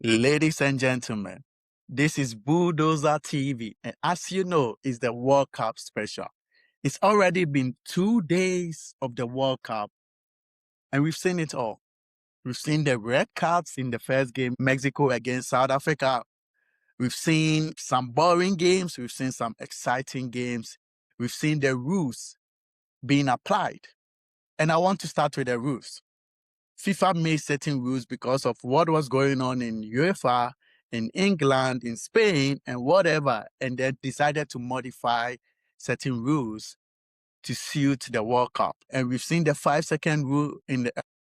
Ladies and gentlemen, this is Bulldozer TV, and as you know, it's the World Cup special. It's already been 2 days of the World Cup, and we've seen it all. We've seen the red cards in the first game, Mexico against South Africa. We've seen some boring games. We've seen some exciting games. We've seen the rules being applied. And I want to start with the rules. FIFA made certain rules because of what was going on in UEFA, in England, in Spain, and whatever, and then decided to modify certain rules to suit the World Cup. And we've seen the 5-second rule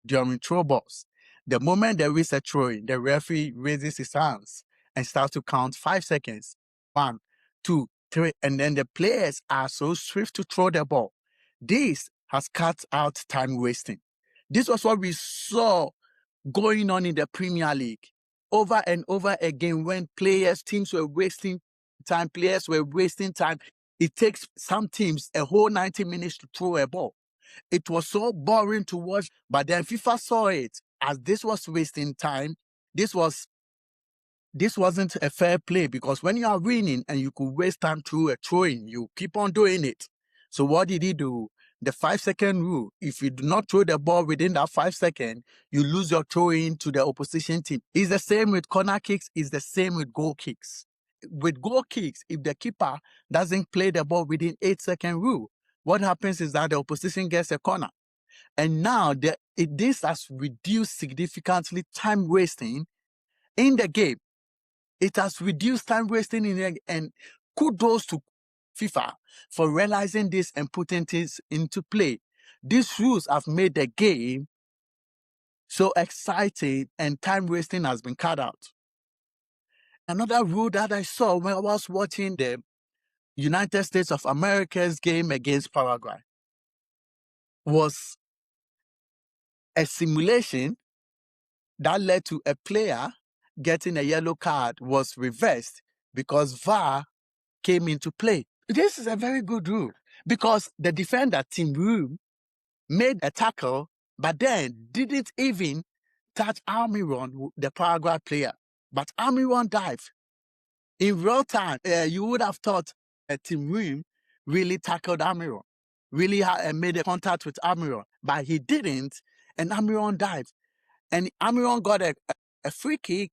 during throw balls. The moment there is a throw-in, the referee raises his hands and starts to count 5 seconds. 1, 2, 3, and then the players are so swift to throw the ball. This has cut out time wasting. This was what we saw going on in the Premier League over and over again when teams were wasting time, players were wasting time. It takes some teams a whole 90 minutes to throw a ball. It was so boring to watch, but then FIFA saw it as this was wasting time. This wasn't a fair play because when you are winning and you could waste time through a throwing, you keep on doing it. So what did he do? The 5-second rule. If you do not throw the ball within that 5 seconds, you lose your throw-in to the opposition team. It's the same with corner kicks. It's the same with goal kicks. With goal kicks, if the keeper doesn't play the ball within 8-second rule, what happens is that the opposition gets a corner. And now this has reduced significantly time wasting in the game. It has reduced time wasting in the game, and kudos to FIFA for realizing this and putting this into play. These rules have made the game so exciting and time wasting has been cut out. Another rule that I saw when I was watching the United States of America's game against Paraguay was a simulation that led to a player getting a yellow card was reversed because VAR came into play. This is a very good rule because the defender, Tim Room, made a tackle, but then didn't even touch Almiron, the Paraguay player. But Almiron dived. In real time, you would have thought Tim Room really tackled Almiron, really made a contact with Almiron, but he didn't, and Almiron dived. And Almiron got a free kick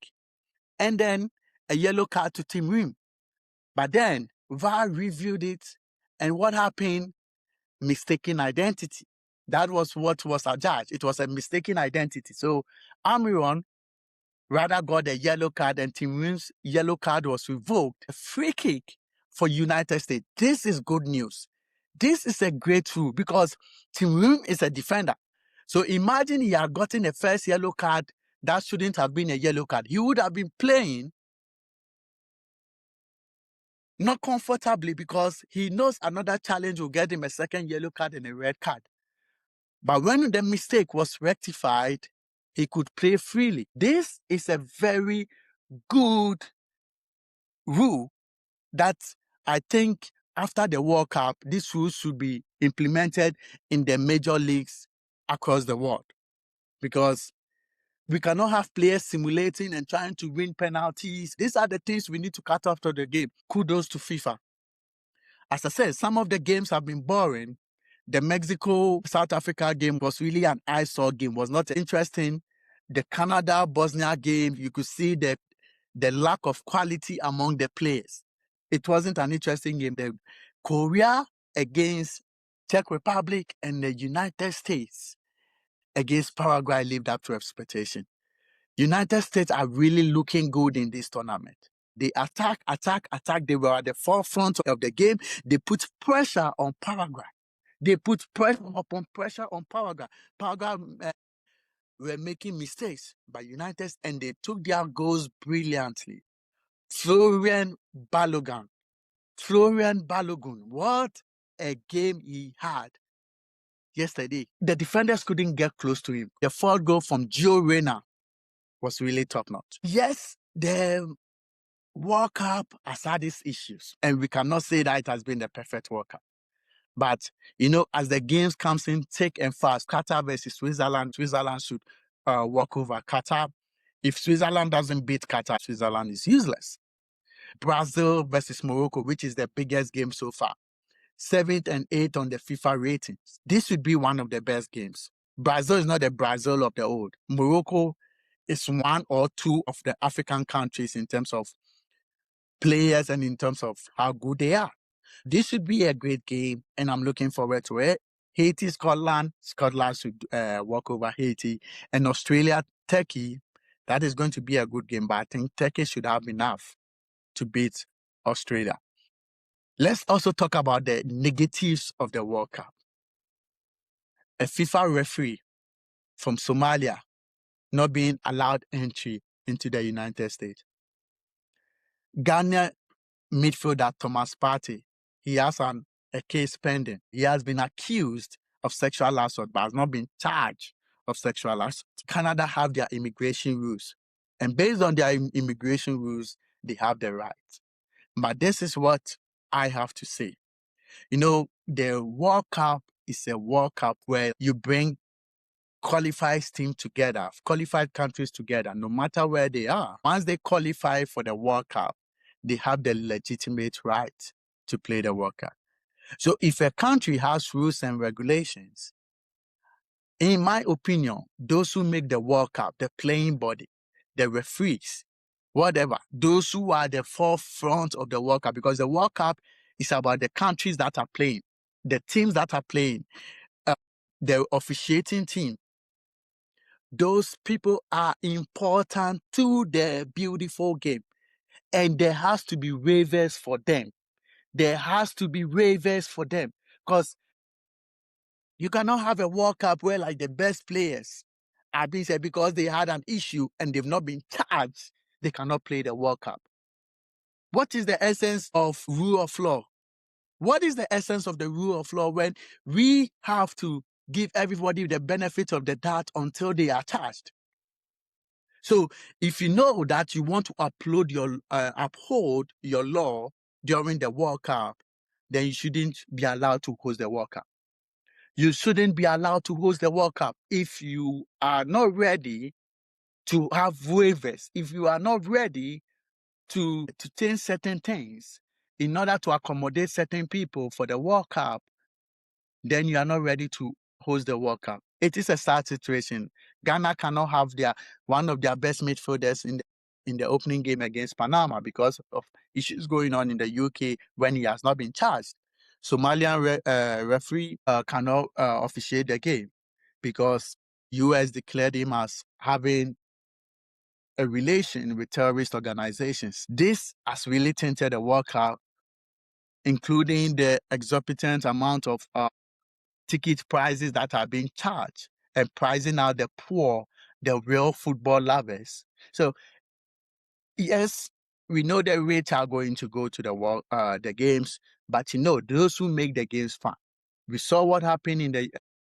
and then a yellow card to Tim Room. But then VAR reviewed it, and what happened? Mistaken identity. That was what was adjudged. It was a mistaken identity. So Almiron rather got a yellow card, and Tim Room's yellow card was revoked. A free kick for United States. This is good news. This is a great rule because Tim Room is a defender. So imagine he had gotten a first yellow card that shouldn't have been a yellow card. He would have been playing not comfortably because he knows another challenge will get him a second yellow card and a red card. But when the mistake was rectified, he could play freely. This is a very good rule that I think after the World Cup, this rule should be implemented in the major leagues across the world because we cannot have players simulating and trying to win penalties. These are the things we need to cut off to the game. Kudos to FIFA. As I said, some of the games have been boring. The Mexico-South Africa game was really an eyesore game, was not interesting. The Canada-Bosnia game, you could see the lack of quality among the players. It wasn't an interesting game. The Korea against Czech Republic and the United States against Paraguay lived up to expectation. United States are really looking good in this tournament. They attack. They were at the forefront of the game. They put pressure on Paraguay. They put pressure upon pressure on Paraguay. Paraguay were making mistakes by United States, and they took their goals brilliantly. Florian Balogun, what a game he had yesterday. The defenders couldn't get close to him. The fourth goal from Gio Reyna was really top-notch. Yes, the World Cup has had its issues, and we cannot say that it has been the perfect World Cup. But, as the games comes in thick and fast, Qatar versus Switzerland should walk over. Qatar, If Switzerland doesn't beat Qatar, Switzerland is useless. Brazil versus Morocco, which is the biggest game so far. 7th and 8th on the FIFA ratings. This would be one of the best games. Brazil is not the Brazil of the old. Morocco is one or two of the African countries in terms of players and in terms of how good they are. This should be a great game, and I'm looking forward to it. Haiti, Scotland. Scotland should walk over Haiti. And Australia, Turkey. That is going to be a good game, but I think Turkey should have enough to beat Australia. Let's also talk about the negatives of the World Cup. A FIFA referee from Somalia not being allowed entry into the United States. Ghana midfielder Thomas Partey, he has a case pending. He has been accused of sexual assault but has not been charged of sexual assault. Canada have their immigration rules, and based on their immigration rules, they have the right. But this is what I have to say. You know, the World Cup is a World Cup where you bring qualified teams together, qualified countries together, no matter where they are. Once they qualify for the World Cup, they have the legitimate right to play the World Cup. So if a country has rules and regulations, in my opinion, those who make the World Cup, the playing body, the referees, whatever, those who are the forefront of the World Cup, because the World Cup is about the countries that are playing, the teams that are playing, the officiating team. Those people are important to the beautiful game. And there has to be waivers for them. There has to be waivers for them. Because you cannot have a World Cup where like the best players are being said because they had an issue and they've not been charged, they cannot play the World Cup. What is the essence of rule of law? What is the essence of the rule of law when we have to give everybody the benefit of the doubt until they are charged? So if you know that you want to uphold your law during the World Cup, then you shouldn't be allowed to host the World Cup. You shouldn't be allowed to host the World Cup if you are not ready to have waivers, if you are not ready to change certain things in order to accommodate certain people for the World Cup, then you are not ready to host the World Cup. It is a sad situation. Ghana cannot have one of their best midfielders in the opening game against Panama because of issues going on in the UK when he has not been charged. Somalian referee cannot officiate the game because US declared him as having a relation with terrorist organizations. This has really tainted the World Cup, including the exorbitant amount of ticket prices that are being charged and pricing out the poor, the real football lovers. So, yes, we know the rates are going to go to the games, but those who make the games fun. We saw what happened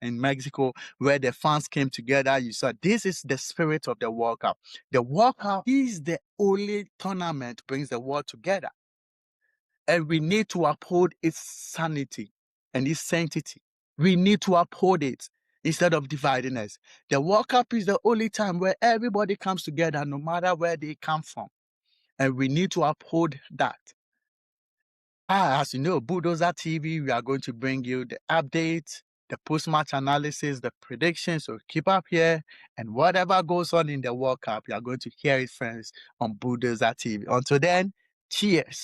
in Mexico where the fans came together. You saw this is the spirit of the World Cup. The World Cup is the only tournament brings the world together. And we need to uphold its sanity and its sanctity. We need to uphold it instead of dividing us. The World Cup is the only time where everybody comes together, no matter where they come from. And we need to uphold that. As you know, Bulldozer TV, we are going to bring you the updates, the post-match analysis, the predictions. So keep up here. And whatever goes on in the World Cup, you are going to hear it first on Bulldozer TV. Until then, cheers.